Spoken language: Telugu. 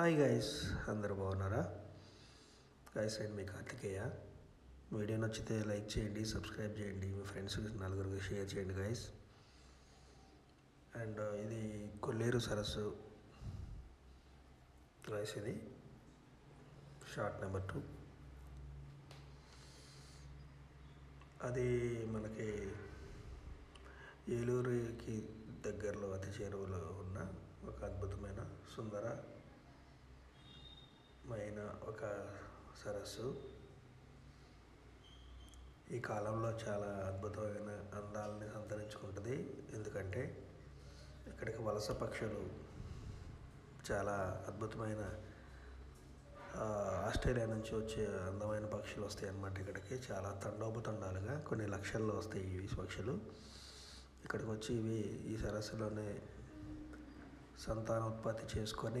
హాయ్ గైస్, అందరు బాగున్నారా? గైస్, అండ్ మీ కార్తికేయ. వీడియో నచ్చితే లైక్ చేయండి, సబ్స్క్రైబ్ చేయండి, మీ ఫ్రెండ్స్ నలుగురికి షేర్ చేయండి గైస్. అండ్ ఇది కొల్లేరు సరస్సు గైస్. ఇది షార్ట్ నెంబర్ 2. అది మనకి ఏలూరుకి దగ్గరలో అతి చేరువలో ఉన్న ఒక అద్భుతమైన సుందరమైన ఒక సరస్సు. ఈ కాలంలో చాలా అద్భుతమైన అందాలని సంతరించుకుంటుంది. ఎందుకంటే ఇక్కడికి వలస పక్షులు చాలా అద్భుతమైన ఆస్ట్రేలియా నుంచి వచ్చే అందమైన పక్షులు వస్తాయి అన్నమాట. ఇక్కడికి చాలా తండోపతండాలుగా కొన్ని లక్షల్లో వస్తాయి ఈ పక్షులు. ఇక్కడికి వచ్చి ఇవి ఈ సరస్సులోనే సంతానోత్పత్తి చేసుకొని